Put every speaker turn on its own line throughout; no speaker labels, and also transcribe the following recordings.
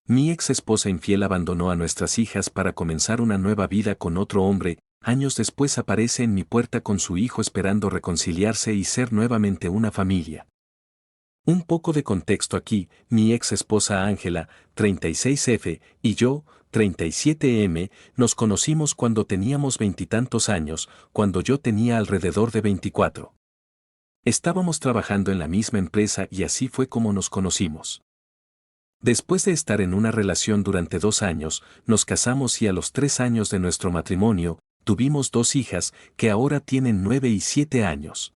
Mi ex esposa infiel abandonó a nuestras hijas para comenzar una nueva vida con otro hombre. Años después aparece en mi puerta con su hijo esperando reconciliarse y ser nuevamente una familia. Un poco de contexto aquí: mi ex esposa Ángela, 36F, y yo, 37M, nos conocimos cuando teníamos veintitantos años, cuando yo tenía alrededor de 24. Estábamos trabajando en la misma empresa y así fue como nos conocimos. Después de estar en una relación durante 2 años, nos casamos y a los 3 años de nuestro matrimonio, tuvimos 2 hijas, que ahora tienen 9 y 7 años.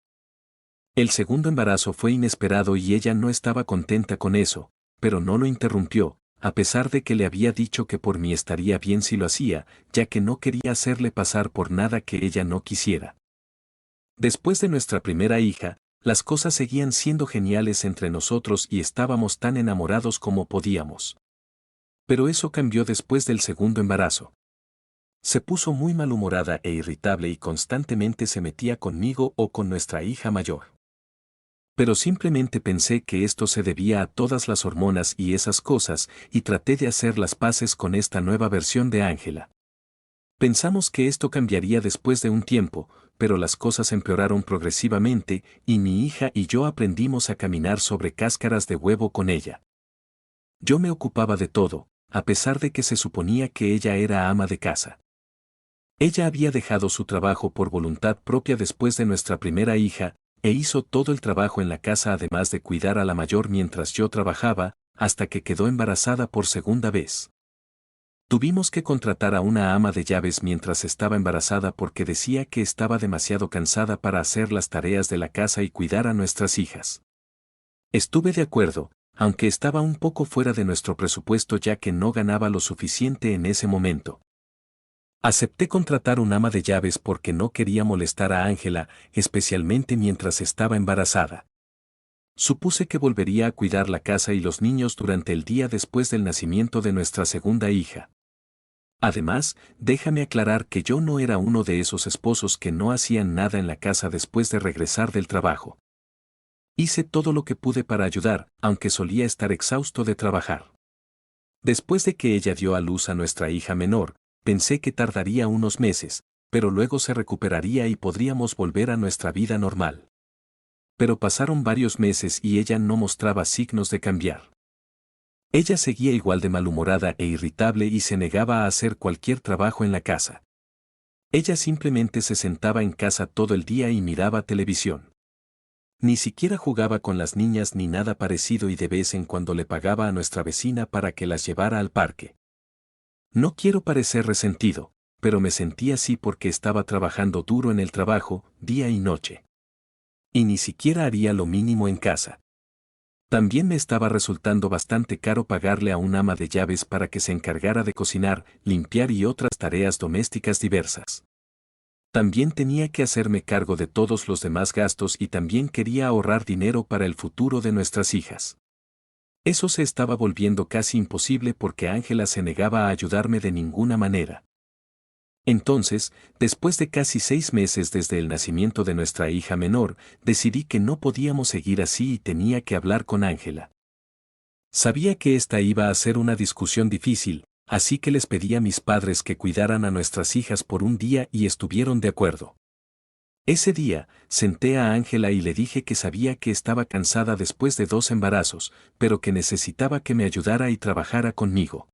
El segundo embarazo fue inesperado y ella no estaba contenta con eso, pero no lo interrumpió, a pesar de que le había dicho que por mí estaría bien si lo hacía, ya que no quería hacerle pasar por nada que ella no quisiera. Después de nuestra primera hija, las cosas seguían siendo geniales entre nosotros y estábamos tan enamorados como podíamos. Pero eso cambió después del segundo embarazo. Se puso muy malhumorada e irritable y constantemente se metía conmigo o con nuestra hija mayor. Pero simplemente pensé que esto se debía a todas las hormonas y esas cosas, y traté de hacer las paces con esta nueva versión de Ángela. Pensamos que esto cambiaría después de un tiempo, pero las cosas empeoraron progresivamente, y mi hija y yo aprendimos a caminar sobre cáscaras de huevo con ella. Yo me ocupaba de todo, a pesar de que se suponía que ella era ama de casa. Ella había dejado su trabajo por voluntad propia después de nuestra primera hija, e hizo todo el trabajo en la casa además de cuidar a la mayor mientras yo trabajaba, hasta que quedó embarazada por segunda vez. Tuvimos que contratar a una ama de llaves mientras estaba embarazada porque decía que estaba demasiado cansada para hacer las tareas de la casa y cuidar a nuestras hijas. Estuve de acuerdo, aunque estaba un poco fuera de nuestro presupuesto ya que no ganaba lo suficiente en ese momento. Acepté contratar un ama de llaves porque no quería molestar a Ángela, especialmente mientras estaba embarazada. Supuse que volvería a cuidar la casa y los niños durante el día después del nacimiento de nuestra segunda hija. Además, déjame aclarar que yo no era uno de esos esposos que no hacían nada en la casa después de regresar del trabajo. Hice todo lo que pude para ayudar, aunque solía estar exhausto de trabajar. Después de que ella dio a luz a nuestra hija menor, pensé que tardaría unos meses, pero luego se recuperaría y podríamos volver a nuestra vida normal. Pero pasaron varios meses y ella no mostraba signos de cambiar. Ella seguía igual de malhumorada e irritable y se negaba a hacer cualquier trabajo en la casa. Ella simplemente se sentaba en casa todo el día y miraba televisión. Ni siquiera jugaba con las niñas ni nada parecido y de vez en cuando le pagaba a nuestra vecina para que las llevara al parque. No quiero parecer resentido, pero me sentí así porque estaba trabajando duro en el trabajo, día y noche. Y ni siquiera haría lo mínimo en casa. También me estaba resultando bastante caro pagarle a un ama de llaves para que se encargara de cocinar, limpiar y otras tareas domésticas diversas. También tenía que hacerme cargo de todos los demás gastos y también quería ahorrar dinero para el futuro de nuestras hijas. Eso se estaba volviendo casi imposible porque Ángela se negaba a ayudarme de ninguna manera. Entonces, después de casi 6 meses desde el nacimiento de nuestra hija menor, decidí que no podíamos seguir así y tenía que hablar con Ángela. Sabía que esta iba a ser una discusión difícil, así que les pedí a mis padres que cuidaran a nuestras hijas por un día y estuvieron de acuerdo. Ese día, senté a Ángela y le dije que sabía que estaba cansada después de 2 embarazos, pero que necesitaba que me ayudara y trabajara conmigo.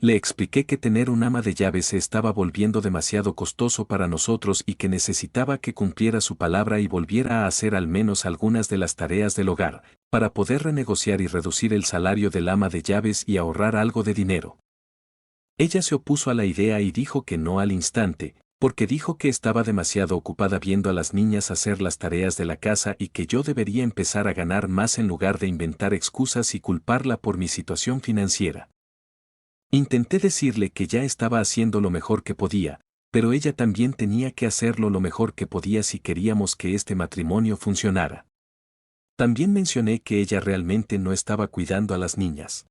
Le expliqué que tener un ama de llaves se estaba volviendo demasiado costoso para nosotros y que necesitaba que cumpliera su palabra y volviera a hacer al menos algunas de las tareas del hogar, para poder renegociar y reducir el salario del ama de llaves y ahorrar algo de dinero. Ella se opuso a la idea y dijo que no al instante, porque dijo que estaba demasiado ocupada viendo a las niñas hacer las tareas de la casa y que yo debería empezar a ganar más en lugar de inventar excusas y culparla por mi situación financiera. Intenté decirle que ya estaba haciendo lo mejor que podía, pero ella también tenía que hacerlo lo mejor que podía si queríamos que este matrimonio funcionara. También mencioné que ella realmente no estaba cuidando a las niñas.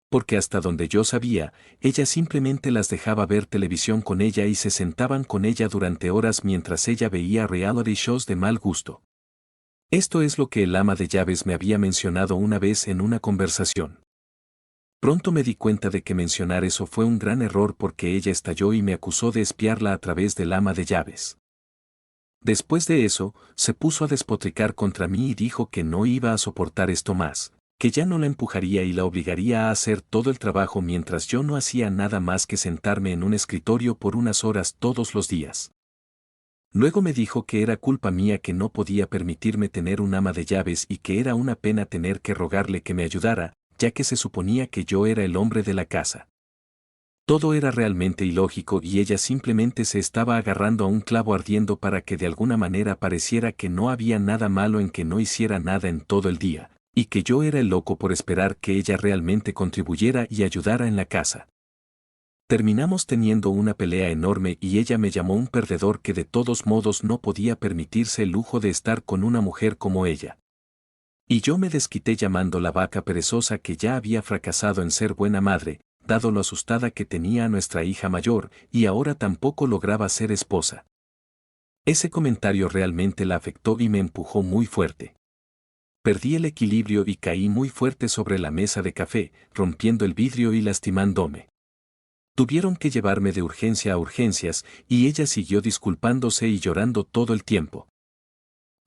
Porque hasta donde yo sabía, ella simplemente las dejaba ver televisión con ella y se sentaban con ella durante horas mientras ella veía reality shows de mal gusto. Esto es lo que el ama de llaves me había mencionado una vez en una conversación. Pronto me di cuenta de que mencionar eso fue un gran error porque ella estalló y me acusó de espiarla a través del ama de llaves. Después de eso, se puso a despotricar contra mí y dijo que no iba a soportar esto más, que ya no la empujaría y la obligaría a hacer todo el trabajo mientras yo no hacía nada más que sentarme en un escritorio por unas horas todos los días. Luego me dijo que era culpa mía que no podía permitirme tener un ama de llaves y que era una pena tener que rogarle que me ayudara, ya que se suponía que yo era el hombre de la casa. Todo era realmente ilógico y ella simplemente se estaba agarrando a un clavo ardiendo para que de alguna manera pareciera que no había nada malo en que no hiciera nada en todo el día, y que yo era el loco por esperar que ella realmente contribuyera y ayudara en la casa. Terminamos teniendo una pelea enorme y ella me llamó un perdedor que de todos modos no podía permitirse el lujo de estar con una mujer como ella. Y yo me desquité llamando la vaca perezosa que ya había fracasado en ser buena madre, dado lo asustada que tenía a nuestra hija mayor, y ahora tampoco lograba ser esposa. Ese comentario realmente la afectó y me empujó muy fuerte. Perdí el equilibrio y caí muy fuerte sobre la mesa de café, rompiendo el vidrio y lastimándome. Tuvieron que llevarme de urgencia a urgencias, y ella siguió disculpándose y llorando todo el tiempo.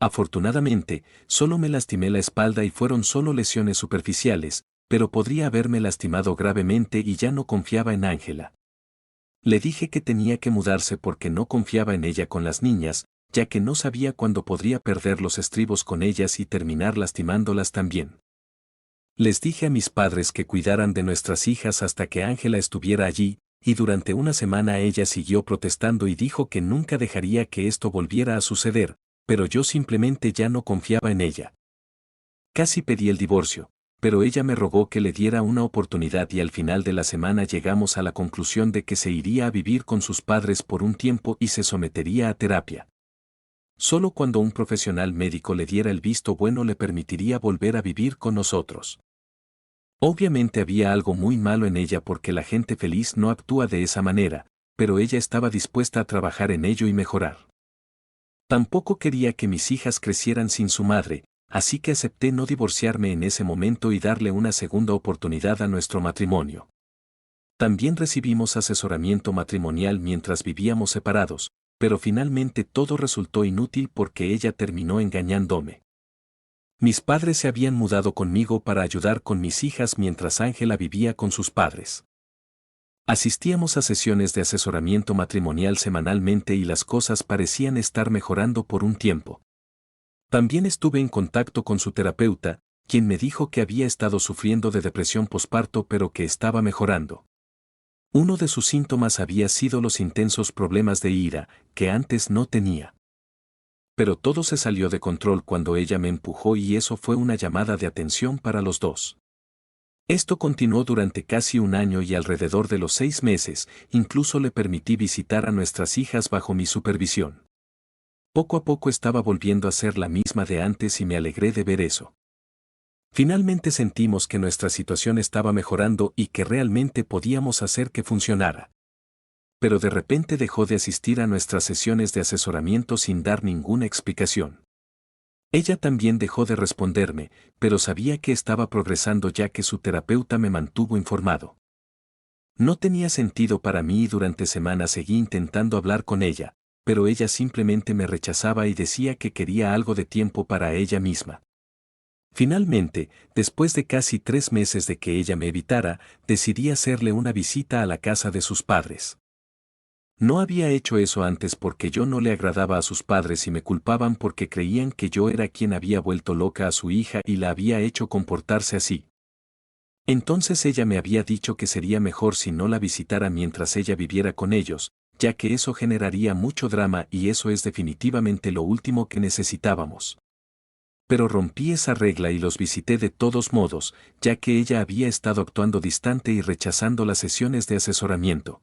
Afortunadamente, solo me lastimé la espalda y fueron solo lesiones superficiales, pero podría haberme lastimado gravemente y ya no confiaba en Ángela. Le dije que tenía que mudarse porque no confiaba en ella con las niñas, ya que no sabía cuándo podría perder los estribos con ellas y terminar lastimándolas también. Les dije a mis padres que cuidaran de nuestras hijas hasta que Ángela estuviera allí, y durante una semana ella siguió protestando y dijo que nunca dejaría que esto volviera a suceder, pero yo simplemente ya no confiaba en ella. Casi pedí el divorcio, pero ella me rogó que le diera una oportunidad y al final de la semana llegamos a la conclusión de que se iría a vivir con sus padres por un tiempo y se sometería a terapia. Solo cuando un profesional médico le diera el visto bueno le permitiría volver a vivir con nosotros. Obviamente había algo muy malo en ella porque la gente feliz no actúa de esa manera, pero ella estaba dispuesta a trabajar en ello y mejorar. Tampoco quería que mis hijas crecieran sin su madre, así que acepté no divorciarme en ese momento y darle una segunda oportunidad a nuestro matrimonio. También recibimos asesoramiento matrimonial mientras vivíamos separados, pero finalmente todo resultó inútil porque ella terminó engañándome. Mis padres se habían mudado conmigo para ayudar con mis hijas mientras Ángela vivía con sus padres. Asistíamos a sesiones de asesoramiento matrimonial semanalmente y las cosas parecían estar mejorando por un tiempo. También estuve en contacto con su terapeuta, quien me dijo que había estado sufriendo de depresión posparto pero que estaba mejorando. Uno de sus síntomas había sido los intensos problemas de ira, que antes no tenía. Pero todo se salió de control cuando ella me empujó y eso fue una llamada de atención para los dos. Esto continuó durante casi un año y alrededor de los 6 meses, incluso le permití visitar a nuestras hijas bajo mi supervisión. Poco a poco estaba volviendo a ser la misma de antes y me alegré de ver eso. Finalmente sentimos que nuestra situación estaba mejorando y que realmente podíamos hacer que funcionara. Pero de repente dejó de asistir a nuestras sesiones de asesoramiento sin dar ninguna explicación. Ella también dejó de responderme, pero sabía que estaba progresando ya que su terapeuta me mantuvo informado. No tenía sentido para mí y durante semanas seguí intentando hablar con ella, pero ella simplemente me rechazaba y decía que quería algo de tiempo para ella misma. Finalmente, después de casi 3 meses de que ella me evitara, decidí hacerle una visita a la casa de sus padres. No había hecho eso antes porque yo no le agradaba a sus padres y me culpaban porque creían que yo era quien había vuelto loca a su hija y la había hecho comportarse así. Entonces ella me había dicho que sería mejor si no la visitara mientras ella viviera con ellos, ya que eso generaría mucho drama y eso es definitivamente lo último que necesitábamos. Pero rompí esa regla y los visité de todos modos, ya que ella había estado actuando distante y rechazando las sesiones de asesoramiento.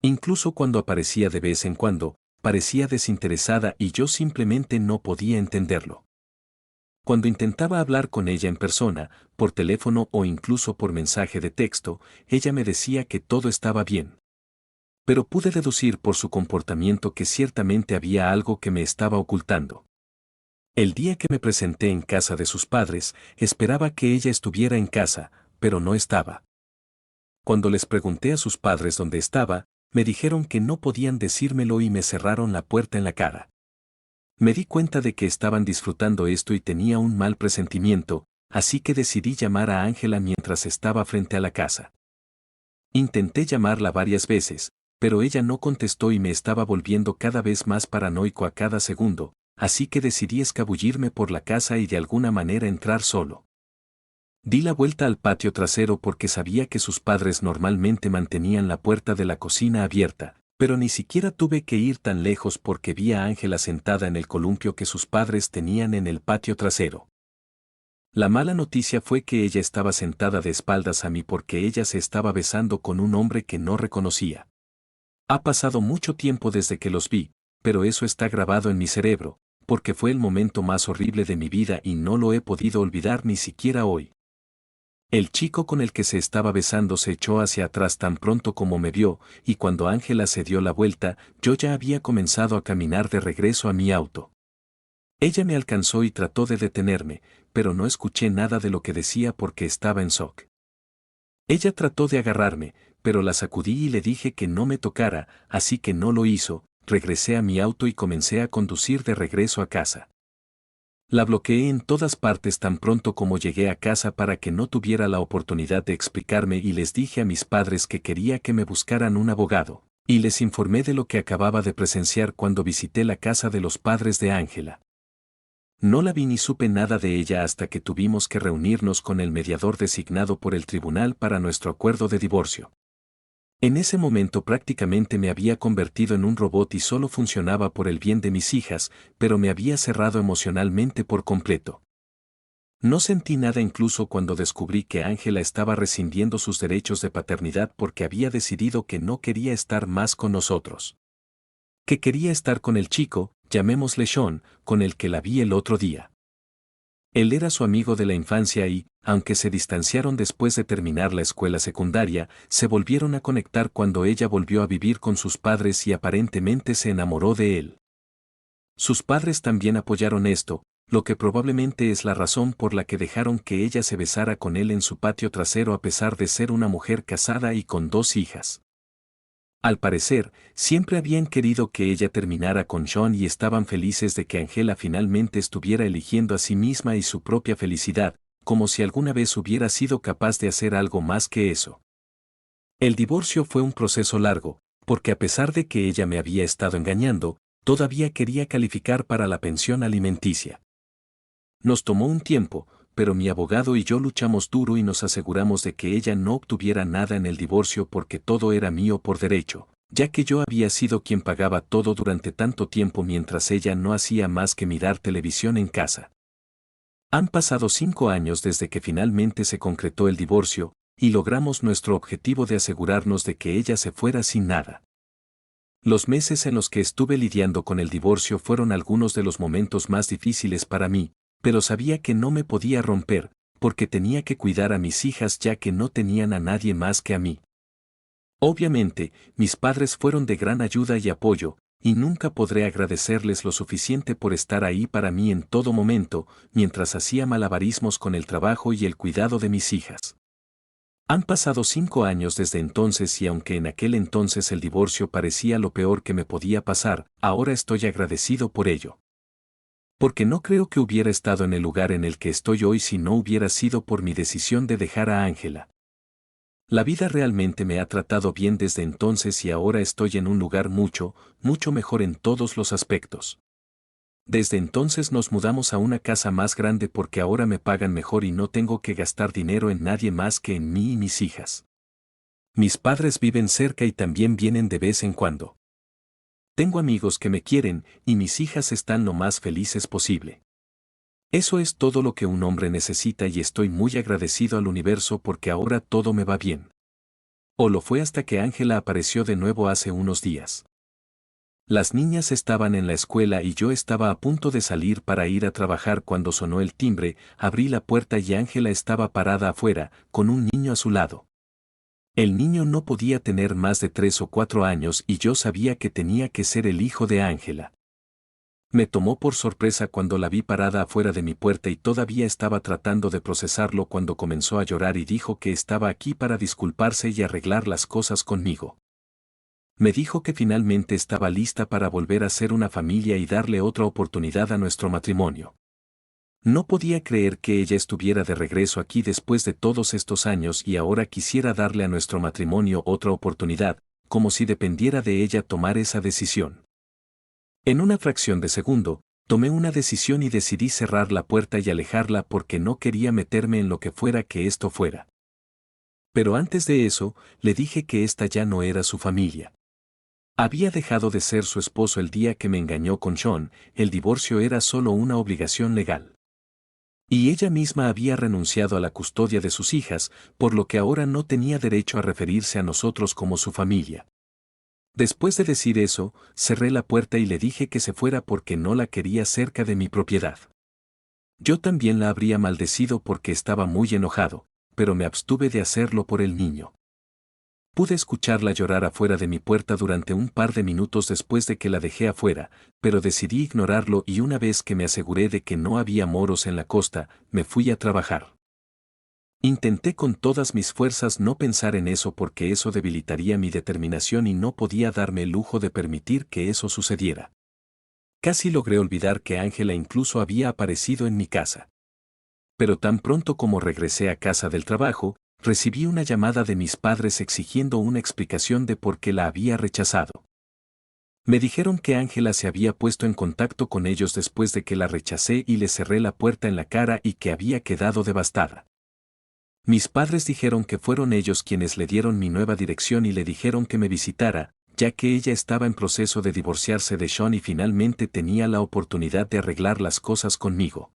Incluso cuando aparecía de vez en cuando, parecía desinteresada y yo simplemente no podía entenderlo. Cuando intentaba hablar con ella en persona, por teléfono o incluso por mensaje de texto, ella me decía que todo estaba bien. Pero pude deducir por su comportamiento que ciertamente había algo que me estaba ocultando. El día que me presenté en casa de sus padres, esperaba que ella estuviera en casa, pero no estaba. Cuando les pregunté a sus padres dónde estaba, me dijeron que no podían decírmelo y me cerraron la puerta en la cara. Me di cuenta de que estaban disfrutando esto y tenía un mal presentimiento, así que decidí llamar a Ángela mientras estaba frente a la casa. Intenté llamarla varias veces, pero ella no contestó y me estaba volviendo cada vez más paranoico a cada segundo, así que decidí escabullirme por la casa y de alguna manera entrar solo. Di la vuelta al patio trasero porque sabía que sus padres normalmente mantenían la puerta de la cocina abierta, pero ni siquiera tuve que ir tan lejos porque vi a Ángela sentada en el columpio que sus padres tenían en el patio trasero. La mala noticia fue que ella estaba sentada de espaldas a mí porque ella se estaba besando con un hombre que no reconocía. Ha pasado mucho tiempo desde que los vi, pero eso está grabado en mi cerebro, porque fue el momento más horrible de mi vida y no lo he podido olvidar ni siquiera hoy. El chico con el que se estaba besando se echó hacia atrás tan pronto como me vio, y cuando Ángela se dio la vuelta, yo ya había comenzado a caminar de regreso a mi auto. Ella me alcanzó y trató de detenerme, pero no escuché nada de lo que decía porque estaba en shock. Ella trató de agarrarme, pero la sacudí y le dije que no me tocara, así que no lo hizo. Regresé a mi auto y comencé a conducir de regreso a casa. La bloqueé en todas partes tan pronto como llegué a casa para que no tuviera la oportunidad de explicarme y les dije a mis padres que quería que me buscaran un abogado, y les informé de lo que acababa de presenciar cuando visité la casa de los padres de Ángela. No la vi ni supe nada de ella hasta que tuvimos que reunirnos con el mediador designado por el tribunal para nuestro acuerdo de divorcio. En ese momento prácticamente me había convertido en un robot y solo funcionaba por el bien de mis hijas, pero me había cerrado emocionalmente por completo. No sentí nada incluso cuando descubrí que Ángela estaba rescindiendo sus derechos de paternidad porque había decidido que no quería estar más con nosotros. Que quería estar con el chico, llamémosle Sean, con el que la vi el otro día. Él era su amigo de la infancia y, aunque se distanciaron después de terminar la escuela secundaria, se volvieron a conectar cuando ella volvió a vivir con sus padres y aparentemente se enamoró de él. Sus padres también apoyaron esto, lo que probablemente es la razón por la que dejaron que ella se besara con él en su patio trasero a pesar de ser una mujer casada y con 2 hijas. Al parecer, siempre habían querido que ella terminara con Sean y estaban felices de que Ángela finalmente estuviera eligiendo a sí misma y su propia felicidad, como si alguna vez hubiera sido capaz de hacer algo más que eso. El divorcio fue un proceso largo, porque a pesar de que ella me había estado engañando, todavía quería calificar para la pensión alimenticia. Nos tomó un tiempo, pero mi abogado y yo luchamos duro y nos aseguramos de que ella no obtuviera nada en el divorcio porque todo era mío por derecho, ya que yo había sido quien pagaba todo durante tanto tiempo mientras ella no hacía más que mirar televisión en casa. Han pasado 5 años desde que finalmente se concretó el divorcio, y logramos nuestro objetivo de asegurarnos de que ella se fuera sin nada. Los meses en los que estuve lidiando con el divorcio fueron algunos de los momentos más difíciles para mí, pero sabía que no me podía romper, porque tenía que cuidar a mis hijas ya que no tenían a nadie más que a mí. Obviamente, mis padres fueron de gran ayuda y apoyo, y nunca podré agradecerles lo suficiente por estar ahí para mí en todo momento, mientras hacía malabarismos con el trabajo y el cuidado de mis hijas. Han pasado 5 años desde entonces y aunque en aquel entonces el divorcio parecía lo peor que me podía pasar, ahora estoy agradecido por ello. Porque no creo que hubiera estado en el lugar en el que estoy hoy si no hubiera sido por mi decisión de dejar a Ángela. La vida realmente me ha tratado bien desde entonces y ahora estoy en un lugar mucho, mucho mejor en todos los aspectos. Desde entonces nos mudamos a una casa más grande porque ahora me pagan mejor y no tengo que gastar dinero en nadie más que en mí y mis hijas. Mis padres viven cerca y también vienen de vez en cuando. Tengo amigos que me quieren y mis hijas están lo más felices posible. Eso es todo lo que un hombre necesita y estoy muy agradecido al universo porque ahora todo me va bien. O lo fue hasta que Ángela apareció de nuevo hace unos días. Las niñas estaban en la escuela y yo estaba a punto de salir para ir a trabajar cuando sonó el timbre, abrí la puerta y Ángela estaba parada afuera, con un niño a su lado. El niño no podía tener más de 3 o 4 años y yo sabía que tenía que ser el hijo de Ángela. Me tomó por sorpresa cuando la vi parada afuera de mi puerta y todavía estaba tratando de procesarlo cuando comenzó a llorar y dijo que estaba aquí para disculparse y arreglar las cosas conmigo. Me dijo que finalmente estaba lista para volver a ser una familia y darle otra oportunidad a nuestro matrimonio. No podía creer que ella estuviera de regreso aquí después de todos estos años y ahora quisiera darle a nuestro matrimonio otra oportunidad, como si dependiera de ella tomar esa decisión. En una fracción de segundo, tomé una decisión y decidí cerrar la puerta y alejarla porque no quería meterme en lo que fuera que esto fuera. Pero antes de eso, le dije que esta ya no era su familia. Había dejado de ser su esposo el día que me engañó con Sean, el divorcio era solo una obligación legal. Y ella misma había renunciado a la custodia de sus hijas, por lo que ahora no tenía derecho a referirse a nosotros como su familia. Después de decir eso, cerré la puerta y le dije que se fuera porque no la quería cerca de mi propiedad. Yo también la habría maldecido porque estaba muy enojado, pero me abstuve de hacerlo por el niño. Pude escucharla llorar afuera de mi puerta durante un par de minutos después de que la dejé afuera, pero decidí ignorarlo y una vez que me aseguré de que no había moros en la costa, me fui a trabajar. Intenté con todas mis fuerzas no pensar en eso porque eso debilitaría mi determinación y no podía darme el lujo de permitir que eso sucediera. Casi logré olvidar que Ángela incluso había aparecido en mi casa. Pero tan pronto como regresé a casa del trabajo, recibí una llamada de mis padres exigiendo una explicación de por qué la había rechazado. Me dijeron que Ángela se había puesto en contacto con ellos después de que la rechacé y le cerré la puerta en la cara y que había quedado devastada. Mis padres dijeron que fueron ellos quienes le dieron mi nueva dirección y le dijeron que me visitara, ya que ella estaba en proceso de divorciarse de Sean y finalmente tenía la oportunidad de arreglar las cosas conmigo.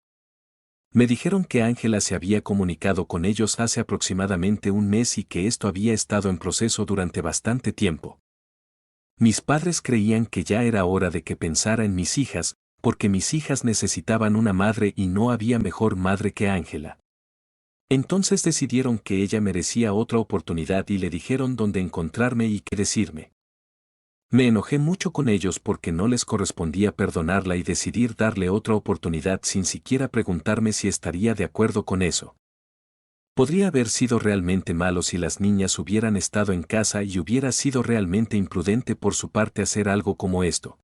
Me dijeron que Ángela se había comunicado con ellos hace aproximadamente un mes y que esto había estado en proceso durante bastante tiempo. Mis padres creían que ya era hora de que pensara en mis hijas, porque mis hijas necesitaban una madre y no había mejor madre que Ángela. Entonces decidieron que ella merecía otra oportunidad y le dijeron dónde encontrarme y qué decirme. Me enojé mucho con ellos porque no les correspondía perdonarla y decidir darle otra oportunidad sin siquiera preguntarme si estaría de acuerdo con eso. Podría haber sido realmente malo si las niñas hubieran estado en casa y hubiera sido realmente imprudente por su parte hacer algo como esto.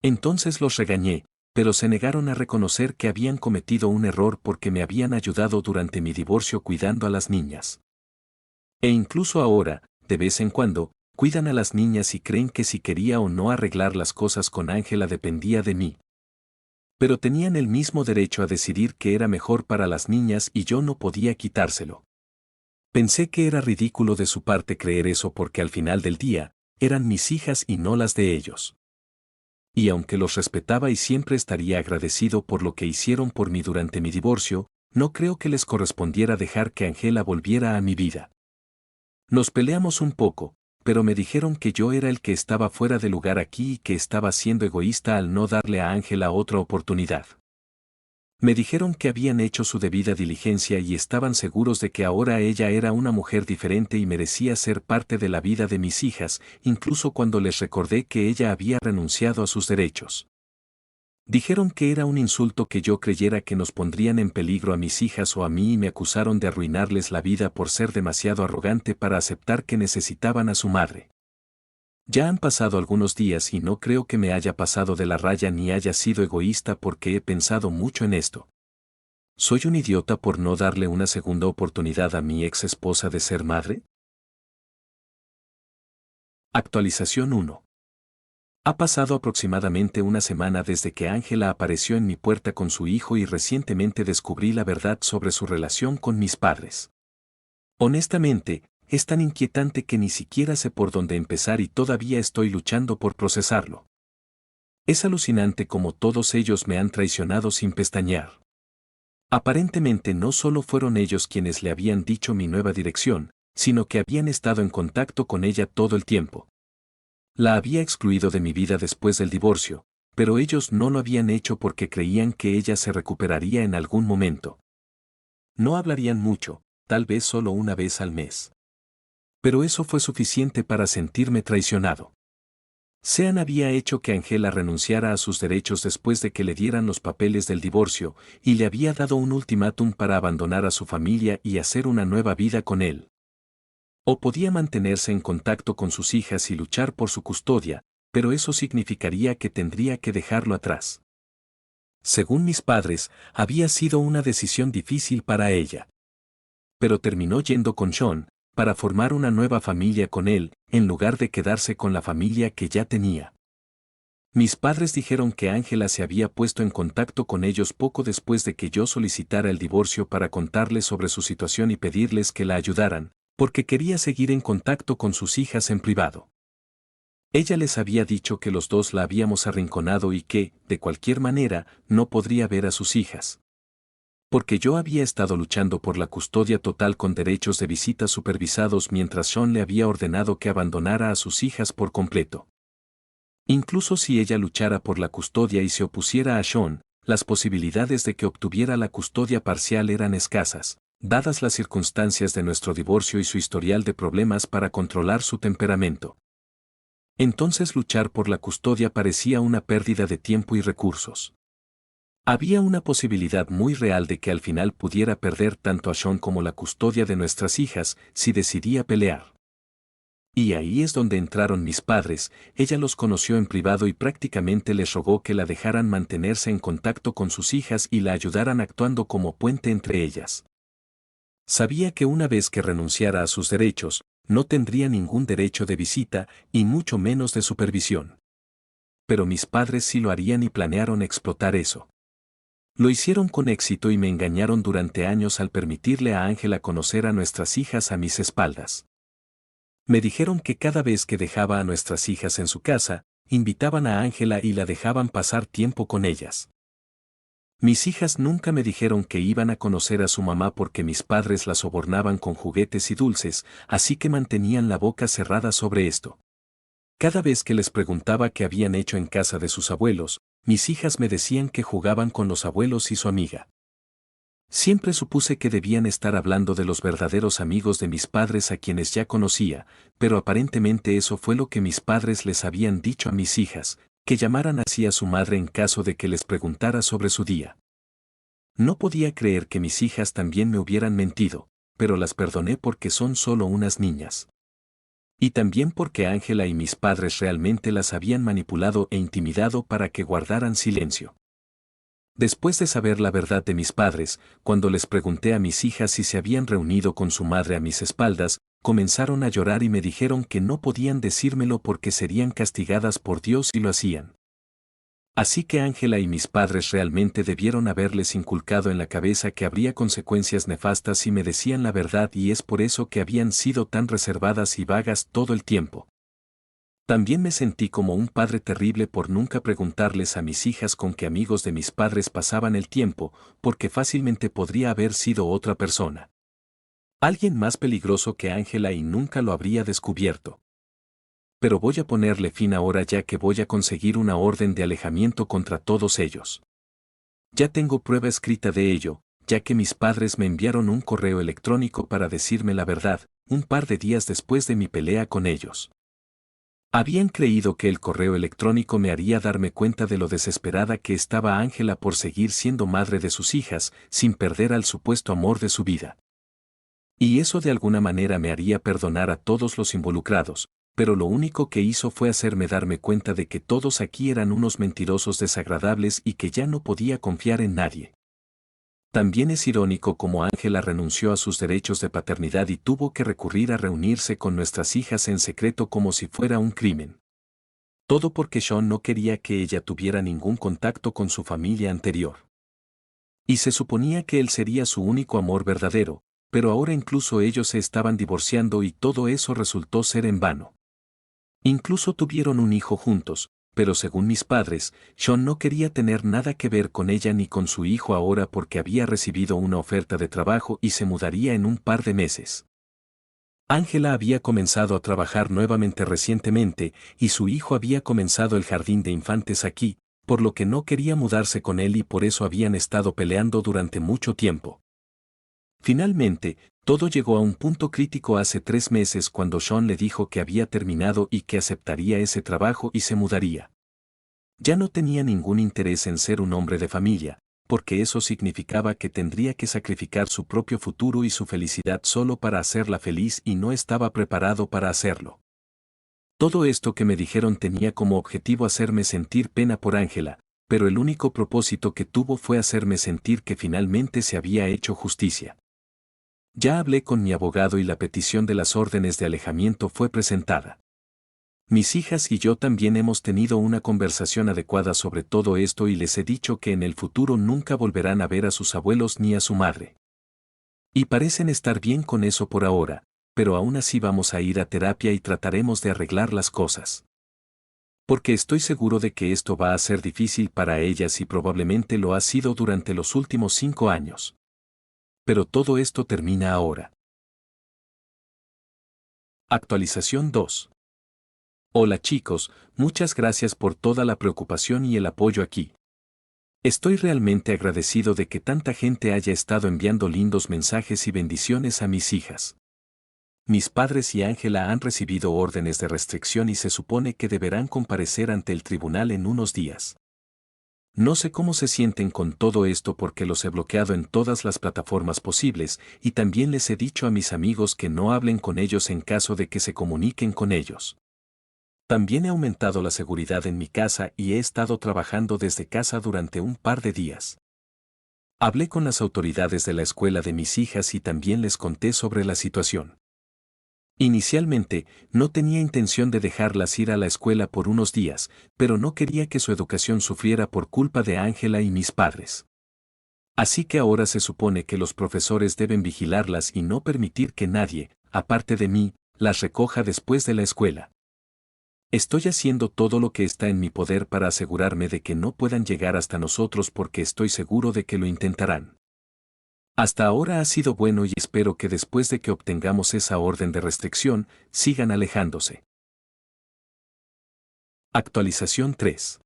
Entonces los regañé, pero se negaron a reconocer que habían cometido un error porque me habían ayudado durante mi divorcio cuidando a las niñas. E incluso ahora, de vez en cuando, cuidan a las niñas y creen que si quería o no arreglar las cosas con Ángela dependía de mí. Pero tenían el mismo derecho a decidir qué era mejor para las niñas y yo no podía quitárselo. Pensé que era ridículo de su parte creer eso porque al final del día, eran mis hijas y no las de ellos. Y aunque los respetaba y siempre estaría agradecido por lo que hicieron por mí durante mi divorcio, no creo que les correspondiera dejar que Ángela volviera a mi vida. Nos peleamos un poco, pero me dijeron que yo era el que estaba fuera de lugar aquí y que estaba siendo egoísta al no darle a Ángela otra oportunidad. Me dijeron que habían hecho su debida diligencia y estaban seguros de que ahora ella era una mujer diferente y merecía ser parte de la vida de mis hijas, incluso cuando les recordé que ella había renunciado a sus derechos. Dijeron que era un insulto que yo creyera que nos pondrían en peligro a mis hijas o a mí y me acusaron de arruinarles la vida por ser demasiado arrogante para aceptar que necesitaban a su madre. Ya han pasado algunos días y no creo que me haya pasado de la raya ni haya sido egoísta porque he pensado mucho en esto. ¿Soy un idiota por no darle una segunda oportunidad a mi ex esposa de ser madre? Actualización 1. Ha pasado aproximadamente una semana desde que Ángela apareció en mi puerta con su hijo y recientemente descubrí la verdad sobre su relación con mis padres. Honestamente, es tan inquietante que ni siquiera sé por dónde empezar y todavía estoy luchando por procesarlo. Es alucinante como todos ellos me han traicionado sin pestañear. Aparentemente no solo fueron ellos quienes le habían dicho mi nueva dirección, sino que habían estado en contacto con ella todo el tiempo. La había excluido de mi vida después del divorcio, pero ellos no lo habían hecho porque creían que ella se recuperaría en algún momento. No hablarían mucho, tal vez solo una vez al mes. Pero eso fue suficiente para sentirme traicionado. Sean había hecho que Angela renunciara a sus derechos después de que le dieran los papeles del divorcio, y le había dado un ultimátum para abandonar a su familia y hacer una nueva vida con él. O podía mantenerse en contacto con sus hijas y luchar por su custodia, pero eso significaría que tendría que dejarlo atrás. Según mis padres, había sido una decisión difícil para ella. Pero terminó yendo con Sean, para formar una nueva familia con él, en lugar de quedarse con la familia que ya tenía. Mis padres dijeron que Angela se había puesto en contacto con ellos poco después de que yo solicitara el divorcio para contarles sobre su situación y pedirles que la ayudaran, porque quería seguir en contacto con sus hijas en privado. Ella les había dicho que los dos la habíamos arrinconado y que, de cualquier manera, no podría ver a sus hijas. Porque yo había estado luchando por la custodia total con derechos de visita supervisados mientras Sean le había ordenado que abandonara a sus hijas por completo. Incluso si ella luchara por la custodia y se opusiera a Sean, las posibilidades de que obtuviera la custodia parcial eran escasas, dadas las circunstancias de nuestro divorcio y su historial de problemas para controlar su temperamento. Entonces luchar por la custodia parecía una pérdida de tiempo y recursos. Había una posibilidad muy real de que al final pudiera perder tanto a Sean como la custodia de nuestras hijas si decidía pelear. Y ahí es donde entraron mis padres. Ella los conoció en privado y prácticamente les rogó que la dejaran mantenerse en contacto con sus hijas y la ayudaran actuando como puente entre ellas. Sabía que una vez que renunciara a sus derechos, no tendría ningún derecho de visita y mucho menos de supervisión. Pero mis padres sí lo harían y planearon explotar eso. Lo hicieron con éxito y me engañaron durante años al permitirle a Angela conocer a nuestras hijas a mis espaldas. Me dijeron que cada vez que dejaba a nuestras hijas en su casa, invitaban a Angela y la dejaban pasar tiempo con ellas. Mis hijas nunca me dijeron que iban a conocer a su mamá porque mis padres la sobornaban con juguetes y dulces, así que mantenían la boca cerrada sobre esto. Cada vez que les preguntaba qué habían hecho en casa de sus abuelos, mis hijas me decían que jugaban con los abuelos y su amiga. Siempre supuse que debían estar hablando de los verdaderos amigos de mis padres a quienes ya conocía, pero aparentemente eso fue lo que mis padres les habían dicho a mis hijas, que llamaran así a su madre en caso de que les preguntara sobre su día. No podía creer que mis hijas también me hubieran mentido, pero las perdoné porque son solo unas niñas. Y también porque Angela y mis padres realmente las habían manipulado e intimidado para que guardaran silencio. Después de saber la verdad de mis padres, cuando les pregunté a mis hijas si se habían reunido con su madre a mis espaldas, comenzaron a llorar y me dijeron que no podían decírmelo porque serían castigadas por Dios si lo hacían. Así que Angela y mis padres realmente debieron haberles inculcado en la cabeza que habría consecuencias nefastas si me decían la verdad y es por eso que habían sido tan reservadas y vagas todo el tiempo. También me sentí como un padre terrible por nunca preguntarles a mis hijas con qué amigos de mis padres pasaban el tiempo, porque fácilmente podría haber sido otra persona. Alguien más peligroso que Angela y nunca lo habría descubierto. Pero voy a ponerle fin ahora ya que voy a conseguir una orden de alejamiento contra todos ellos. Ya tengo prueba escrita de ello, ya que mis padres me enviaron un correo electrónico para decirme la verdad, un par de días después de mi pelea con ellos. Habían creído que el correo electrónico me haría darme cuenta de lo desesperada que estaba Angela por seguir siendo madre de sus hijas, sin perder al supuesto amor de su vida. Y eso de alguna manera me haría perdonar a todos los involucrados, pero lo único que hizo fue hacerme darme cuenta de que todos aquí eran unos mentirosos desagradables y que ya no podía confiar en nadie. También es irónico cómo Angela renunció a sus derechos de paternidad y tuvo que recurrir a reunirse con nuestras hijas en secreto como si fuera un crimen. Todo porque Sean no quería que ella tuviera ningún contacto con su familia anterior. Y se suponía que él sería su único amor verdadero, pero ahora incluso ellos se estaban divorciando y todo eso resultó ser en vano. Incluso tuvieron un hijo juntos, pero según mis padres, Sean no quería tener nada que ver con ella ni con su hijo ahora porque había recibido una oferta de trabajo y se mudaría en un par de meses. Angela había comenzado a trabajar nuevamente recientemente y su hijo había comenzado el jardín de infantes aquí, por lo que no quería mudarse con él y por eso habían estado peleando durante mucho tiempo. Finalmente, Todo llegó a un punto crítico hace 3 meses cuando Sean le dijo que había terminado y que aceptaría ese trabajo y se mudaría. Ya no tenía ningún interés en ser un hombre de familia, porque eso significaba que tendría que sacrificar su propio futuro y su felicidad solo para hacerla feliz y no estaba preparado para hacerlo. Todo esto que me dijeron tenía como objetivo hacerme sentir pena por Ángela, pero el único propósito que tuvo fue hacerme sentir que finalmente se había hecho justicia. Ya hablé con mi abogado y la petición de las órdenes de alejamiento fue presentada. Mis hijas y yo también hemos tenido una conversación adecuada sobre todo esto y les he dicho que en el futuro nunca volverán a ver a sus abuelos ni a su madre. Y parecen estar bien con eso por ahora, pero aún así vamos a ir a terapia y trataremos de arreglar las cosas. Porque estoy seguro de que esto va a ser difícil para ellas y probablemente lo ha sido durante los últimos 5 años. Pero todo esto termina ahora. Actualización 2. Hola chicos, muchas gracias por toda la preocupación y el apoyo aquí. Estoy realmente agradecido de que tanta gente haya estado enviando lindos mensajes y bendiciones a mis hijas. Mis padres y Ángela han recibido órdenes de restricción y se supone que deberán comparecer ante el tribunal en unos días. No sé cómo se sienten con todo esto porque los he bloqueado en todas las plataformas posibles y también les he dicho a mis amigos que no hablen con ellos en caso de que se comuniquen con ellos. También he aumentado la seguridad en mi casa y he estado trabajando desde casa durante un par de días. Hablé con las autoridades de la escuela de mis hijas y también les conté sobre la situación. Inicialmente, no tenía intención de dejarlas ir a la escuela por unos días, pero no quería que su educación sufriera por culpa de Ángela y mis padres. Así que ahora se supone que los profesores deben vigilarlas y no permitir que nadie, aparte de mí, las recoja después de la escuela. Estoy haciendo todo lo que está en mi poder para asegurarme de que no puedan llegar hasta nosotros porque estoy seguro de que lo intentarán. Hasta ahora ha sido bueno y espero que después de que obtengamos esa orden de restricción, sigan alejándose. Actualización 3.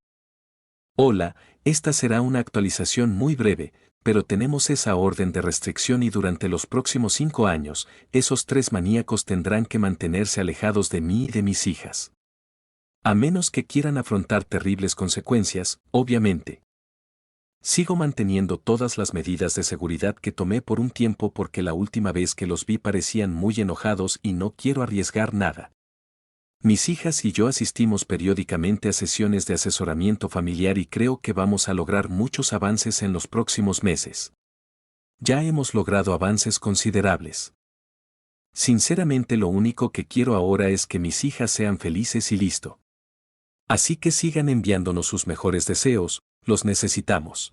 Hola, esta será una actualización muy breve, pero tenemos esa orden de restricción y durante los próximos 5 años, esos 3 maníacos tendrán que mantenerse alejados de mí y de mis hijas. A menos que quieran afrontar terribles consecuencias, obviamente. Sigo manteniendo todas las medidas de seguridad que tomé por un tiempo porque la última vez que los vi parecían muy enojados y no quiero arriesgar nada. Mis hijas y yo asistimos periódicamente a sesiones de asesoramiento familiar y creo que vamos a lograr muchos avances en los próximos meses. Ya hemos logrado avances considerables. Sinceramente lo único que quiero ahora es que mis hijas sean felices y listo. Así que sigan enviándonos sus mejores deseos, los necesitamos.